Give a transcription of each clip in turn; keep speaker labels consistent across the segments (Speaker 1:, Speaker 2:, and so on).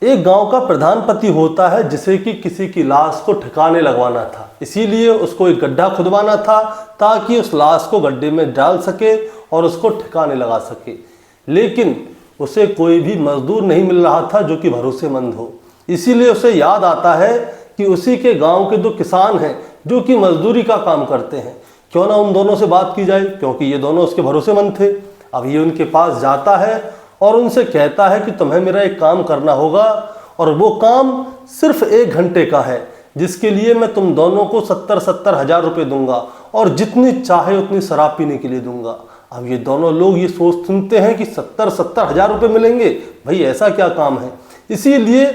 Speaker 1: एक गांव का प्रधान पति होता है जिसे कि किसी की लाश को ठिकाने लगवाना था, इसीलिए उसको एक गड्ढा खुदवाना था ताकि उस लाश को गड्ढे में डाल सके और उसको ठिकाने लगा सके। लेकिन उसे कोई भी मजदूर नहीं मिल रहा था जो कि भरोसेमंद हो। इसीलिए उसे याद आता है कि उसी के गांव के 2 किसान हैं जो कि मजदूरी का काम करते हैं, क्यों ना उन दोनों से बात की जाए, क्योंकि ये दोनों उसके भरोसेमंद थे। अब ये उनके पास जाता है और उनसे कहता है कि तुम्हें मेरा एक काम करना होगा और वो काम सिर्फ 1 घंटे का है, जिसके लिए मैं तुम दोनों को 70 हज़ार रुपये दूंगा और जितनी चाहे उतनी शराब पीने के लिए दूंगा। अब ये दोनों लोग ये सुनते हैं कि 70 हज़ार रुपये मिलेंगे, भाई ऐसा क्या काम है। इसीलिए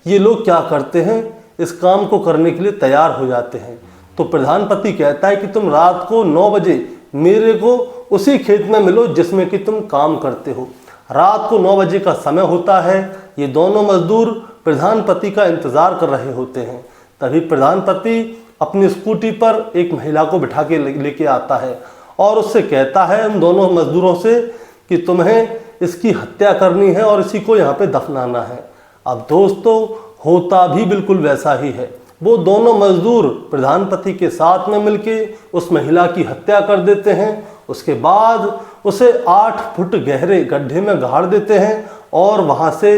Speaker 1: ये लोग क्या करते हैं, इस काम को करने के लिए तैयार हो जाते हैं। तो प्रधान पति कहता है कि तुम रात को 9 बजे मेरे को उसी खेत में मिलो जिसमें कि तुम काम करते हो। रात को 9 बजे का समय होता है। ये दोनों मजदूर प्रधान पति का इंतज़ार कर रहे होते हैं। तभी प्रधान पति अपनी स्कूटी पर एक महिला को बिठा के लेके आता है और उससे कहता है उन दोनों मजदूरों से कि तुम्हें इसकी हत्या करनी है और इसी को यहाँ पे दफनाना है। अब दोस्तों होता भी बिल्कुल वैसा ही है। वो दोनों मजदूर प्रधान पति के साथ में मिलके उस महिला की हत्या कर देते हैं। उसके बाद उसे 8 फुट गहरे गड्ढे में गाड़ देते हैं और वहाँ से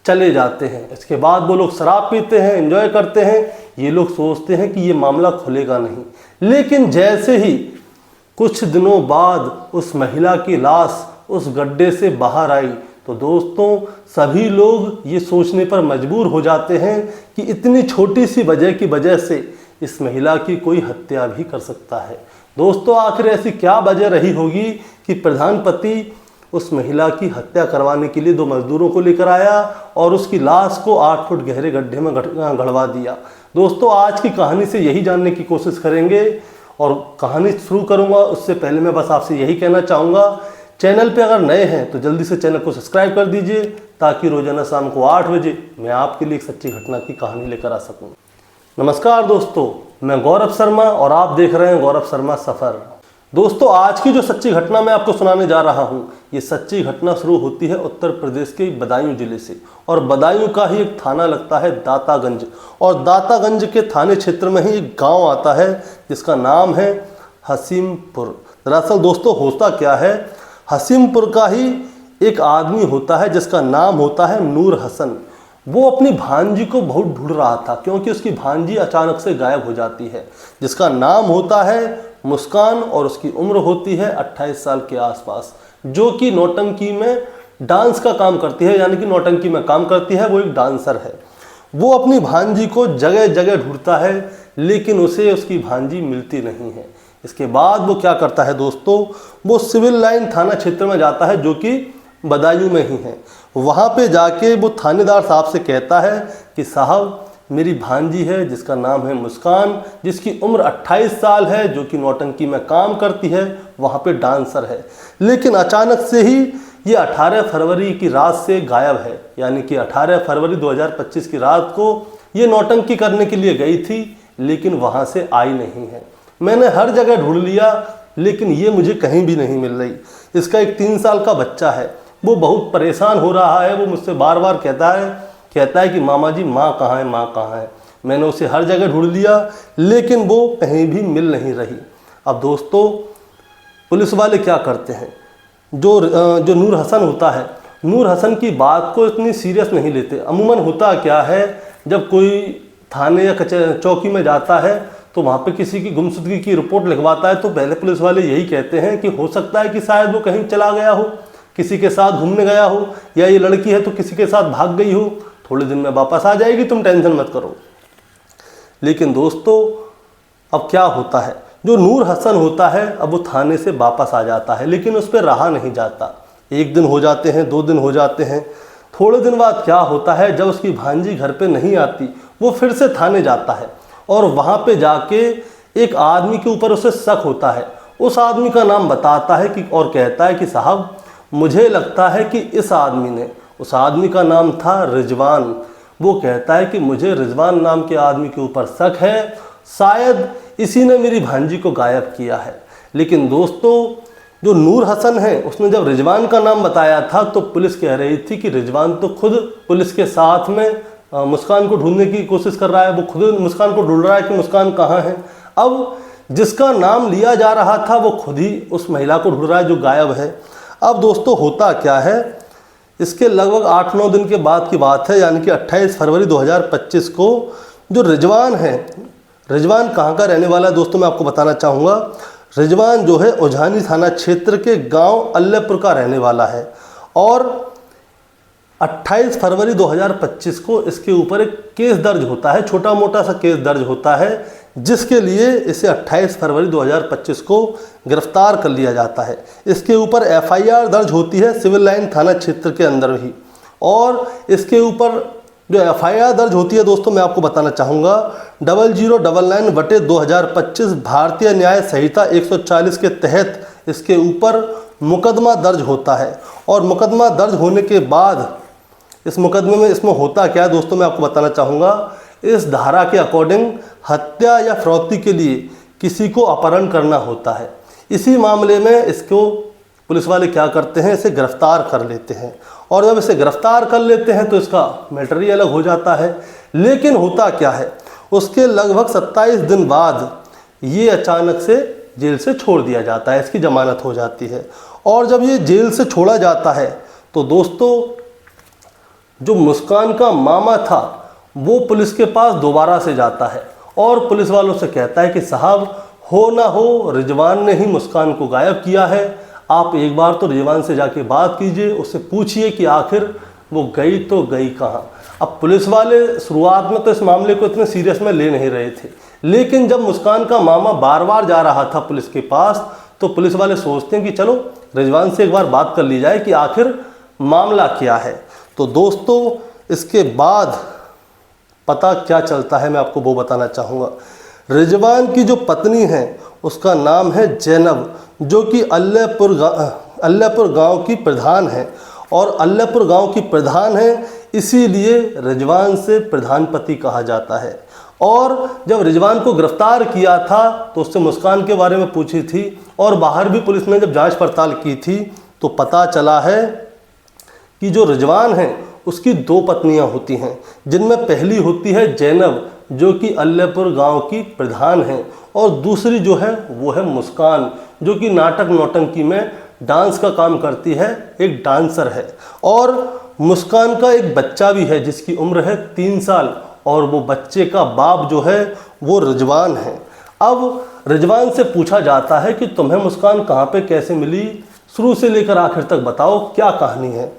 Speaker 1: चले जाते हैं। इसके बाद वो लोग शराब पीते हैं, एंजॉय करते हैं। ये लोग सोचते हैं कि ये मामला खुलेगा नहीं, लेकिन जैसे ही कुछ दिनों बाद उस महिला की लाश उस गड्ढे से बाहर आई तो दोस्तों सभी लोग ये सोचने पर मजबूर हो जाते हैं कि इतनी छोटी सी वजह की वजह से इस महिला की कोई हत्या भी कर सकता है। दोस्तों आखिर ऐसी क्या वजह रही होगी कि प्रधान पति उस महिला की हत्या करवाने के लिए 2 मजदूरों को लेकर आया और उसकी लाश को 8 फुट गहरे गड्ढे में गड़वा दिया। दोस्तों आज की कहानी से यही जानने की कोशिश करेंगे और कहानी शुरू करूंगा उससे पहले मैं बस आपसे यही कहना चाहूँगा, चैनल पे अगर नए हैं तो जल्दी से चैनल को सब्सक्राइब कर दीजिए ताकि रोजाना शाम को 8 बजे मैं आपके लिए एक सच्ची घटना की कहानी लेकर आ सकूं। नमस्कार दोस्तों, मैं गौरव शर्मा और आप देख रहे हैं गौरव शर्मा सफ़र। दोस्तों आज की जो सच्ची घटना मैं आपको सुनाने जा रहा हूं, ये सच्ची घटना शुरू होती है उत्तर प्रदेश के बदायूं जिले से और बदायूं का ही एक थाना लगता है दातागंज और दातागंज के थाने क्षेत्र में ही एक गाँव आता है जिसका नाम है हसीमपुर। दरअसल दोस्तों होता क्या है, हसीमपुर का ही एक आदमी होता है जिसका नाम होता है नूर हसन। वो अपनी भांजी को बहुत ढूंढ रहा था क्योंकि उसकी भांजी अचानक से गायब हो जाती है, जिसका नाम होता है मुस्कान और उसकी उम्र होती है 28 साल के आसपास, जो कि नौटंकी में डांस का काम करती है, यानी कि नौटंकी में काम करती है। वो एक डांसर है। वो अपनी भांजी को जगह जगह ढूंढता है लेकिन उसे उसकी भांजी मिलती नहीं है। इसके बाद वो क्या करता है दोस्तों, वो सिविल लाइन थाना क्षेत्र में जाता है जो कि बदायूं में ही है। वहाँ पे जाके वो थानेदार साहब से कहता है कि साहब मेरी भांजी है जिसका नाम है मुस्कान, जिसकी उम्र 28 साल है, जो कि नौटंकी में काम करती है, वहाँ पे डांसर है, लेकिन अचानक से ही ये 18 फरवरी की रात से गायब है। यानी कि 18 फरवरी 2025 की रात को ये नौटंकी करने के लिए गई थी लेकिन वहाँ से आई नहीं है। मैंने हर जगह ढूंढ लिया लेकिन ये मुझे कहीं भी नहीं मिल रही। इसका एक 3 साल का बच्चा है, वो बहुत परेशान हो रहा है। वो मुझसे बार बार कहता है कि मामा जी माँ कहाँ है, माँ कहाँ है। मैंने उसे हर जगह ढूंढ लिया लेकिन वो कहीं भी मिल नहीं रही। अब दोस्तों पुलिस वाले क्या करते हैं, जो नूर हसन होता है, नूर हसन की बात को इतनी सीरियस नहीं लेते। अमूमन होता क्या है, जब कोई थाने या चौकी में जाता है तो वहाँ पे किसी की गुमशुदगी की रिपोर्ट लिखवाता है तो पहले पुलिस वाले यही कहते हैं कि हो सकता है कि शायद वो कहीं चला गया हो, किसी के साथ घूमने गया हो, या ये लड़की है तो किसी के साथ भाग गई हो, थोड़े दिन में वापस आ जाएगी, तुम टेंशन मत करो। लेकिन दोस्तों अब क्या होता है, जो नूर हसन होता है अब वो थाने से वापस आ जाता है लेकिन उस पर रहा नहीं जाता। 1 दिन हो जाते हैं, 2 दिन हो जाते हैं। थोड़े दिन बाद क्या होता है, जब उसकी भांजी घर पे नहीं आती वो फिर से थाने जाता है और वहाँ पे जाके एक आदमी के ऊपर उसे शक होता है। उस आदमी का नाम बताता है कि और कहता है कि साहब मुझे लगता है कि इस आदमी ने, उस आदमी का नाम था रिजवान, वो कहता है कि मुझे रिजवान नाम के आदमी के ऊपर शक है, शायद इसी ने मेरी भांजी को गायब किया है। लेकिन दोस्तों जो नूर हसन है उसने जब रिजवान का नाम बताया था तो पुलिस कह रही थी कि रिजवान तो खुद पुलिस के साथ में मुस्कान को ढूंढने की कोशिश कर रहा है, वो खुद मुस्कान को ढूंढ रहा है कि मुस्कान कहाँ है। अब जिसका नाम लिया जा रहा था वो खुद ही उस महिला को ढूंढ रहा है जो गायब है। अब दोस्तों होता क्या है, इसके लगभग 8-9 दिन के बाद की बात है, यानी कि 28 फरवरी 2025 को जो रिजवान है, रिजवान कहाँ का रहने वाला है दोस्तों मैं आपको बताना चाहूँगा। रिजवान जो है उझानी थाना क्षेत्र के गांव अल्लाहपुर का रहने वाला है और 28 फरवरी 2025 को इसके ऊपर एक केस दर्ज होता है, छोटा मोटा सा केस दर्ज होता है, जिसके लिए इसे 28 फरवरी 2025 को गिरफ्तार कर लिया जाता है। इसके ऊपर FIR दर्ज होती है सिविल लाइन थाना क्षेत्र के अंदर ही, और इसके ऊपर जो FIR दर्ज होती है दोस्तों मैं आपको बताना चाहूँगा 0099/2025 भारतीय न्याय संहिता 140 के तहत इसके ऊपर मुकदमा दर्ज होता है। और मुकदमा दर्ज होने के बाद इस मुकदमे में इसमें होता क्या है दोस्तों मैं आपको बताना चाहूँगा। इस धारा के अकॉर्डिंग हत्या या फिरौती के लिए किसी को अपहरण करना होता है। इसी मामले में इसको पुलिस वाले क्या करते हैं, इसे गिरफ्तार कर लेते हैं, और जब इसे गिरफ्तार कर लेते हैं तो इसका मैटर ही अलग हो जाता है। लेकिन होता क्या है, उसके लगभग 27 दिन बाद ये अचानक से जेल से छोड़ दिया जाता है, इसकी जमानत हो जाती है। और जब ये जेल से छोड़ा जाता है तो दोस्तों जो मुस्कान का मामा था वो पुलिस के पास दोबारा से जाता है और पुलिस वालों से कहता है कि साहब हो ना हो रिजवान ने ही मुस्कान को गायब किया है, आप एक बार तो रिजवान से जाके बात कीजिए, उससे पूछिए कि आखिर वो गई तो गई कहाँ। अब पुलिस वाले शुरुआत में तो इस मामले को इतने सीरियस में ले नहीं रहे थे, लेकिन जब मुस्कान का मामा बार बार जा रहा था पुलिस के पास तो पुलिस वाले सोचते हैं कि चलो रिजवान से एक बार बात कर ली जाए कि आखिर मामला क्या है। तो दोस्तों इसके बाद पता क्या चलता है मैं आपको वो बताना चाहूँगा। रिजवान की जो पत्नी है उसका नाम है जैनब, जो कि अल्लाहपुर गांव की प्रधान है, और अल्लाहपुर गांव की प्रधान है इसीलिए रिजवान से प्रधान पति कहा जाता है। और जब रिजवान को गिरफ्तार किया था तो उससे मुस्कान के बारे में पूछी थी, और बाहर भी पुलिस ने जब जांच पड़ताल की थी तो पता चला है कि जो रिजवान है उसकी 2 पत्नियां होती हैं, जिनमें पहली होती है जैनब जो कि अल्लाहपुर गांव की प्रधान है, और दूसरी जो है वो है मुस्कान जो कि नाटक नौटंकी में डांस का काम करती है, एक डांसर है। और मुस्कान का एक बच्चा भी है जिसकी उम्र है 3 साल, और वो बच्चे का बाप जो है वो रिजवान है। अब रिजवान से पूछा जाता है कि तुम्हें मुस्कान कहाँ पे कैसे मिली, शुरू से लेकर आखिर तक बताओ क्या कहानी है।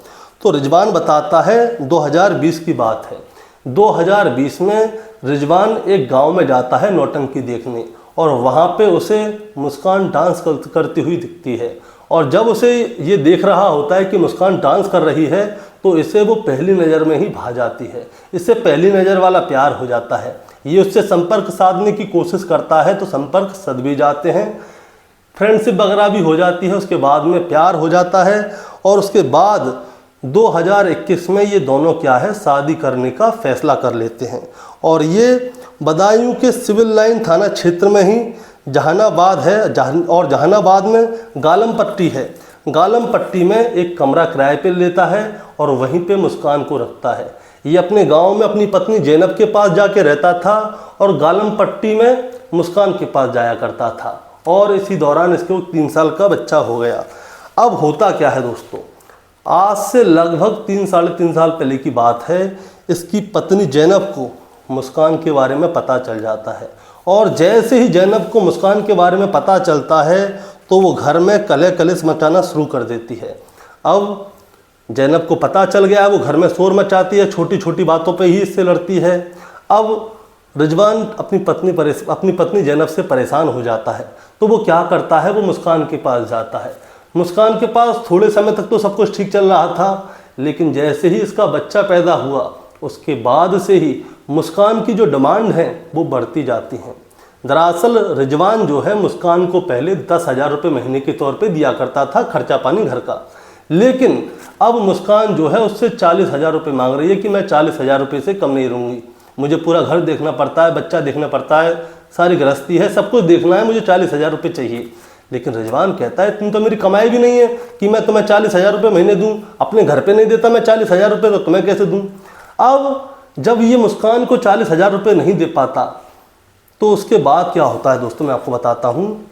Speaker 1: तो रिजवान बताता है 2020 की बात है। 2020 में रिजवान एक गांव में जाता है नौटंकी देखने, और वहाँ पे उसे मुस्कान डांस करती हुई दिखती है, और जब उसे ये देख रहा होता है कि मुस्कान डांस कर रही है तो इसे वो पहली नज़र में ही भा जाती है, इससे पहली नज़र वाला प्यार हो जाता है। ये उससे संपर्क साधने की कोशिश करता है तो संपर्क सध भी जाते हैं, फ्रेंडशिप वगैरह भी हो जाती है, उसके बाद में प्यार हो जाता है। और उसके बाद 2021 में ये दोनों क्या है शादी करने का फैसला कर लेते हैं, और ये बदायूं के सिविल लाइन थाना क्षेत्र में ही जहानाबाद है, और जहानाबाद में गालम पट्टी है, गालम पट्टी में एक कमरा किराए पे लेता है और वहीं पे मुस्कान को रखता है। ये अपने गांव में अपनी पत्नी जैनब के पास जाके रहता था और गालम पट्टी में मुस्कान के पास जाया करता था, और इसी दौरान इसके 3 साल का बच्चा हो गया। अब होता क्या है दोस्तों, आज से लगभग 3-3.5 साल पहले की बात है, इसकी पत्नी जैनब को मुस्कान के बारे में पता चल जाता है, और जैसे ही जैनब को मुस्कान के बारे में पता चलता है तो वो घर में कलह कलेश मचाना शुरू कर देती है। अब जैनब को पता चल गया है, वो घर में शोर मचाती है, छोटी छोटी बातों पे ही इससे लड़ती है। अब रिजवान अपनी पत्नी जैनब से परेशान हो जाता है, तो वो क्या करता है, वो मुस्कान के पास जाता है। मुस्कान के पास थोड़े समय तक तो सब कुछ ठीक चल रहा था, लेकिन जैसे ही इसका बच्चा पैदा हुआ उसके बाद से ही मुस्कान की जो डिमांड है वो बढ़ती जाती हैं। दरअसल रिजवान जो है मुस्कान को पहले 10,000 रुपये महीने के तौर पे दिया करता था, खर्चा पानी घर का, लेकिन अब मुस्कान जो है उससे 40,000 रुपये मांग रही है कि मैं 40,000 रुपये से कम नहीं रहूँगी, मुझे पूरा घर देखना पड़ता है, बच्चा देखना पड़ता है, सारी गृहस्थी है, सब कुछ देखना है, मुझे 40,000 रुपये चाहिए। लेकिन रिजवान कहता है तुम तो मेरी कमाई भी नहीं है कि मैं तुम्हें 40,000 रुपये महीने दूं, अपने घर पे नहीं देता मैं 40,000 रुपये, तो तुम्हें कैसे दूं। अब जब ये मुस्कान को 40,000 रुपये नहीं दे पाता तो उसके बाद क्या होता है दोस्तों, मैं आपको बताता हूँ।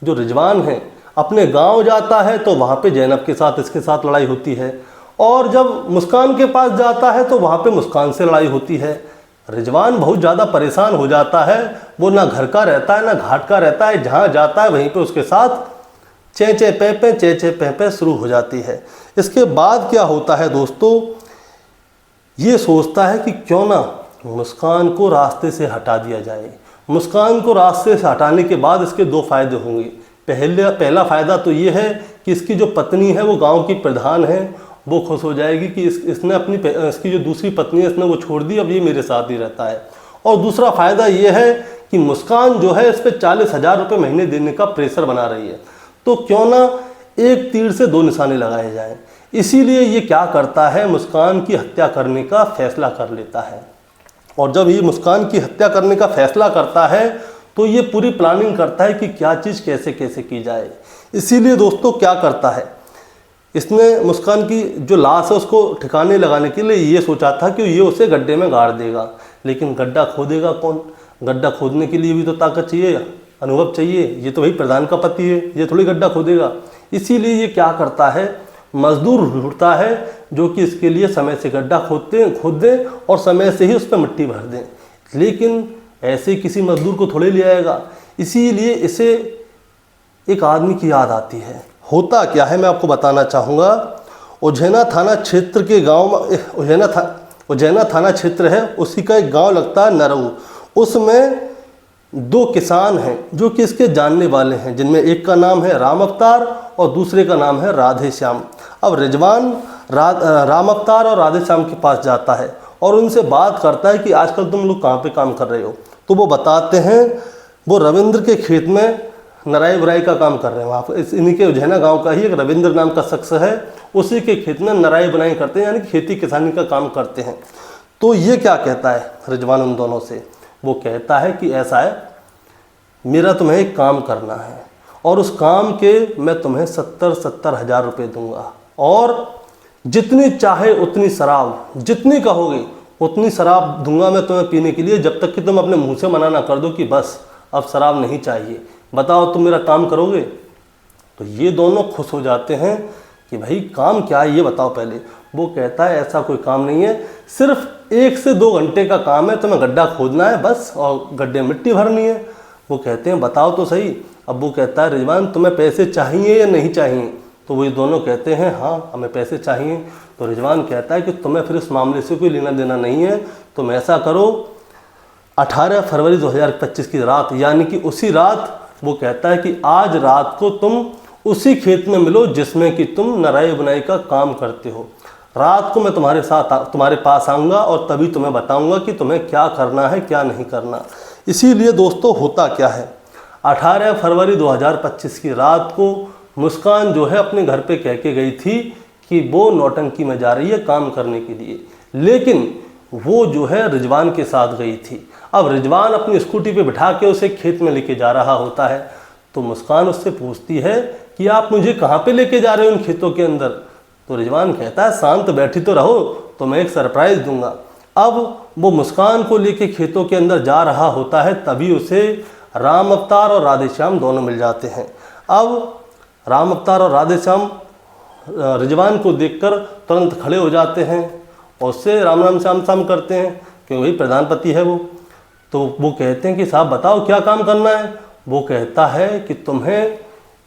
Speaker 1: जो रिजवान है अपने गांव जाता है तो वहाँ पे ज़ैनब के साथ इसके साथ लड़ाई होती है, और जब मुस्कान के पास जाता है तो वहाँ पे मुस्कान से लड़ाई होती है। रिजवान बहुत ज़्यादा परेशान हो जाता है, वो ना घर का रहता है ना घाट का रहता है, जहाँ जाता है वहीं पे उसके साथ चे चे पे शुरू हो जाती है। इसके बाद क्या होता है दोस्तों, ये सोचता है कि क्यों ना मुस्कान को रास्ते से हटा दिया जाए। मुस्कान को रास्ते से हटाने के बाद इसके दो फायदे होंगे। पहला फ़ायदा तो ये है कि इसकी जो पत्नी है वो गांव की प्रधान है, वो खुश हो जाएगी कि इसने इसकी जो दूसरी पत्नी है इसने वो छोड़ दी, अब ये मेरे साथ ही रहता है। और दूसरा फ़ायदा ये है कि मुस्कान जो है इस पर 40,000 रुपये महीने देने का प्रेशर बना रही है, तो क्यों ना एक तीर से दो निशाने लगाए जाएं। इसीलिए ये क्या करता है, मुस्कान की हत्या करने का फैसला कर लेता है। और जब ये मुस्कान की हत्या करने का फैसला करता है तो ये पूरी प्लानिंग करता है कि क्या चीज़ कैसे कैसे की जाए। इसीलिए दोस्तों क्या करता है, इसने मुस्कान की जो लाश है उसको ठिकाने लगाने के लिए ये सोचा था कि ये उसे गड्ढे में गाड़ देगा, लेकिन गड्ढा खोदेगा कौन। गड्ढा खोदने के लिए भी तो ताकत चाहिए, अनुभव चाहिए। ये तो भाई प्रधान का पति है, ये थोड़ी गड्ढा खोदेगा। इसीलिए ये क्या करता है, मजदूर ढूंढता है जो कि इसके लिए समय से गड्ढा खोद दें और समय से ही उस पर मिट्टी भर दें। लेकिन ऐसे किसी मजदूर को थोड़े ले आएगा, इसीलिए इसे एक आदमी की याद आती है। होता क्या है मैं आपको बताना चाहूँगा। उज्जैना थाना क्षेत्र के गांव उज्जैना थाना क्षेत्र है, उसी का एक गांव लगता है नरऊ। उसमें दो किसान हैं जो कि इसके जानने वाले हैं, जिनमें एक का नाम है राम अवतार और दूसरे का नाम है राधे श्याम। अब रिजवान राम अवतार और राधे श्याम के पास जाता है और उनसे बात करता है कि आजकल तुम लोग कहाँ पे काम कर रहे हो। तो वो बताते हैं वो रविंद्र के खेत में नराई बुराई का काम कर रहे हैं। वहाँ पर इन्हीं के उज्जैना गांव का ही एक रविंद्र नाम का शख्स है, उसी के खेत में नराई बुनाई करते हैं, यानी खेती किसानी का काम करते हैं। तो ये क्या कहता है रिजवान उन दोनों से, वो कहता है कि ऐसा है, मेरा तुम्हें एक काम करना है और उस काम के मैं तुम्हें 70,000 रुपये दूंगा, और जितनी चाहे उतनी शराब, जितनी कहोगे उतनी शराब दूंगा मैं तुम्हें पीने के लिए, जब तक कि तुम अपने मुंह से मना ना कर दो कि बस अब शराब नहीं चाहिए। बताओ तुम मेरा काम करोगे। तो ये दोनों खुश हो जाते हैं कि भाई काम क्या है ये बताओ पहले। वो कहता है ऐसा कोई काम नहीं है, सिर्फ 1 से 2 घंटे का काम है, तुम्हें गड्ढा खोदना है बस और गड्ढे में मिट्टी भरनी है। वो कहते हैं बताओ तो सही। अब वो कहता है रिजवान तुम्हें पैसे चाहिए या नहीं चाहिए। तो वो दोनों कहते हैं हाँ हमें पैसे चाहिए। तो रिजवान कहता है कि तुम्हें फिर इस मामले से कोई लेना देना नहीं है, तुम ऐसा करो 18 फरवरी 2025 की रात, यानी कि उसी रात, वो कहता है कि आज रात को तुम उसी खेत में मिलो जिसमें कि तुम नराई बुनाई का काम करते हो। रात को मैं तुम्हारे पास आऊँगा और तभी तुम्हें बताऊँगा कि तुम्हें क्या करना है क्या नहीं करना। इसीलिए दोस्तों होता क्या है, 18 फरवरी 2025 की रात को मुस्कान जो है अपने घर पे कह के गई थी कि वो नौटंकी में जा रही है काम करने के लिए, लेकिन वो जो है रिजवान के साथ गई थी। अब रिजवान अपनी स्कूटी पे बिठा के उसे खेत में लेके जा रहा होता है। तो मुस्कान उससे पूछती है कि आप मुझे कहाँ पे लेके जा रहे हो उन खेतों के अंदर। तो रिजवान कहता है शांत बैठी तो रहो, तो मैं एक सरप्राइज़ दूंगा। अब वो मुस्कान को लेके खेतों के अंदर जा रहा होता है, तभी उसे राम अवतार और राधे श्याम दोनों मिल जाते हैं। अब राम अवतार और राधे श्याम रिजवान को देखकर तुरंत खड़े हो जाते हैं और उससे राम राम श्याम श्याम करते हैं, क्योंकि वही प्रधानपति है वो। तो वो कहते हैं कि साहब बताओ क्या काम करना है। वो कहता है कि तुम्हें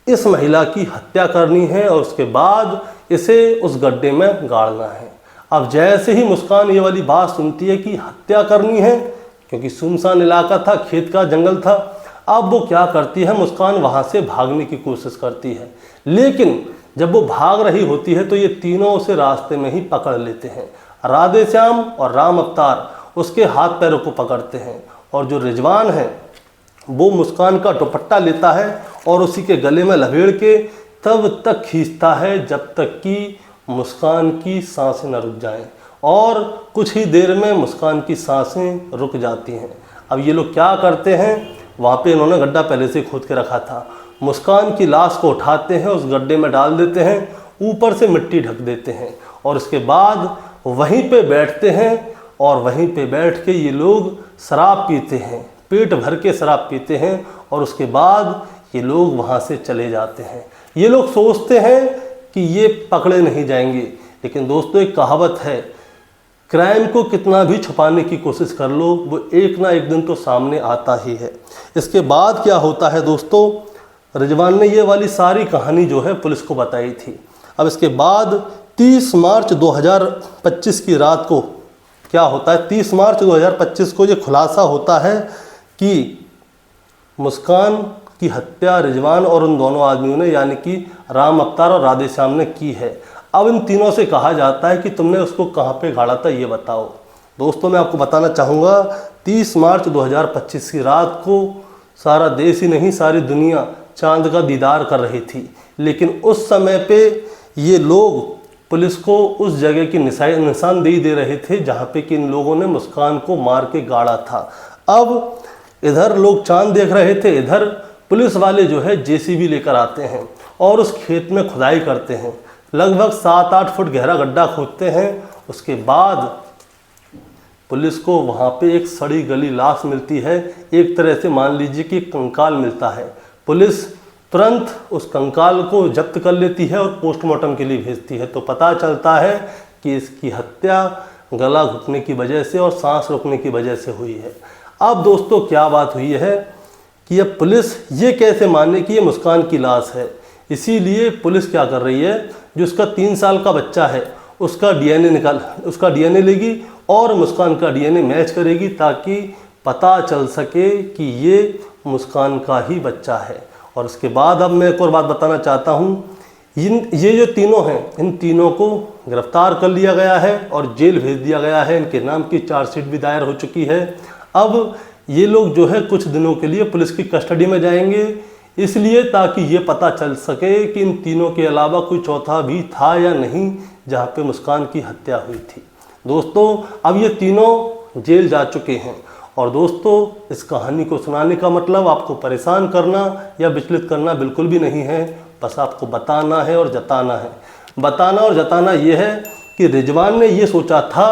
Speaker 1: इस महिला की हत्या करनी है और उसके बाद इसे उस गड्ढे में गाड़ना है। अब जैसे ही मुस्कान ये वाली बात सुनती है कि हत्या करनी है, क्योंकि सुनसान इलाका था, खेत का जंगल था, अब वो क्या करती है, मुस्कान वहाँ से भागने की कोशिश करती है। लेकिन जब वो भाग रही होती है तो ये तीनों उसे रास्ते में ही पकड़ लेते हैं। राधे श्याम और राम अवतार उसके हाथ पैरों को पकड़ते हैं और जो रिजवान है वो मुस्कान का दुपट्टा लेता है और उसी के गले में लपेट के तब तक खींचता है जब तक कि मुस्कान की सांसें न रुक जाएं, और कुछ ही देर में मुस्कान की सांसें रुक जाती हैं। अब ये लोग क्या करते हैं, वहाँ पे इन्होंने गड्ढा पहले से खोद के रखा था, मुस्कान की लाश को उठाते हैं, उस गड्ढे में डाल देते हैं, ऊपर से मिट्टी ढक देते हैं और उसके बाद वहीं पे बैठते हैं और वहीं पे बैठ के ये लोग शराब पीते हैं, पेट भर के शराब पीते हैं और उसके बाद ये लोग वहाँ से चले जाते हैं। ये लोग सोचते हैं कि ये पकड़े नहीं जाएंगे, लेकिन दोस्तों एक कहावत है, क्राइम को कितना भी छुपाने की कोशिश कर लो वो एक ना एक दिन तो सामने आता ही है। इसके बाद क्या होता है दोस्तों, रिजवान ने ये वाली सारी कहानी जो है पुलिस को बताई थी। अब इसके बाद 30 मार्च 2025 की रात को क्या होता है, 30 मार्च 2025 को ये खुलासा होता है कि मुस्कान की हत्या रिजवान और उन दोनों आदमियों ने यानी कि राम अवतार और राधे श्याम ने की है। अब इन तीनों से कहा जाता है कि तुमने उसको कहाँ पे गाड़ा था ये बताओ। दोस्तों मैं आपको बताना चाहूँगा 30 मार्च 2025 की रात को सारा देश ही नहीं सारी दुनिया चांद का दीदार कर रही थी, लेकिन उस समय पे ये लोग पुलिस को उस जगह की निशानदेही दे रहे थे जहाँ पे कि इन लोगों ने मुस्कान को मार के गाड़ा था। अब इधर लोग चांद देख रहे थे, इधर पुलिस वाले जो है जेसीबी लेकर आते हैं और उस खेत में खुदाई करते हैं, लगभग 7-8 फुट गहरा गड्ढा खोदते हैं। उसके बाद पुलिस को वहाँ पे एक सड़ी गली लाश मिलती है, एक तरह से मान लीजिए कि कंकाल मिलता है। पुलिस तुरंत उस कंकाल को जब्त कर लेती है और पोस्टमार्टम के लिए भेजती है, तो पता चलता है कि इसकी हत्या गला घुटने की वजह से और सांस रोकने की वजह से हुई है। अब दोस्तों क्या बात हुई है कि अब पुलिस ये कैसे माने कि ये मुस्कान की लाश है, इसीलिए पुलिस क्या कर रही है, जो उसका 3 साल का बच्चा है उसका डीएनए लेगी और मुस्कान का डीएनए मैच करेगी ताकि पता चल सके कि ये मुस्कान का ही बच्चा है। और उसके बाद अब मैं एक और बात बताना चाहता हूँ, ये जो तीनों हैं इन तीनों को गिरफ्तार कर लिया गया है और जेल भेज दिया गया है। इनके नाम की चार्जशीट भी दायर हो चुकी है। अब ये लोग जो है कुछ दिनों के लिए पुलिस की कस्टडी में जाएंगे, इसलिए ताकि ये पता चल सके कि इन तीनों के अलावा कोई चौथा भी था या नहीं जहाँ पे मुस्कान की हत्या हुई थी। दोस्तों अब ये तीनों जेल जा चुके हैं और दोस्तों इस कहानी को सुनाने का मतलब आपको परेशान करना या विचलित करना बिल्कुल भी नहीं है, बस आपको बताना है और जताना है। बताना और जताना ये है कि रिजवान ने ये सोचा था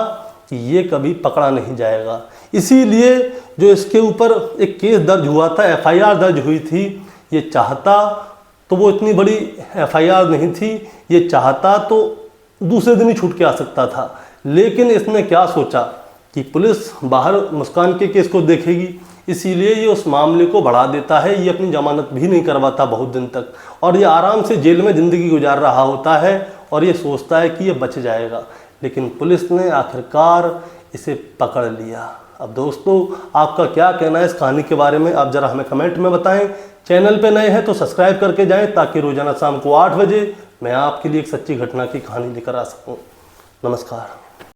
Speaker 1: कि ये कभी पकड़ा नहीं जाएगा, इसीलिए जो इसके ऊपर एक केस दर्ज हुआ था, एफआईआर दर्ज हुई थी, ये चाहता तो वो इतनी बड़ी एफआईआर नहीं थी, ये चाहता तो दूसरे दिन ही छूट के आ सकता था। लेकिन इसने क्या सोचा कि पुलिस बाहर मुस्कान के केस को देखेगी, इसीलिए ये उस मामले को बढ़ा देता है। ये अपनी जमानत भी नहीं करवाता बहुत दिन तक और ये आराम से जेल में ज़िंदगी गुजार रहा होता है और ये सोचता है कि ये बच जाएगा, लेकिन पुलिस ने आखिरकार इसे पकड़ लिया। अब दोस्तों आपका क्या कहना है इस कहानी के बारे में, आप ज़रा हमें कमेंट में बताएं। चैनल पे नए हैं तो सब्सक्राइब करके जाएं ताकि रोज़ाना शाम को 8 बजे मैं आपके लिए एक सच्ची घटना की कहानी लेकर आ सकूं। नमस्कार।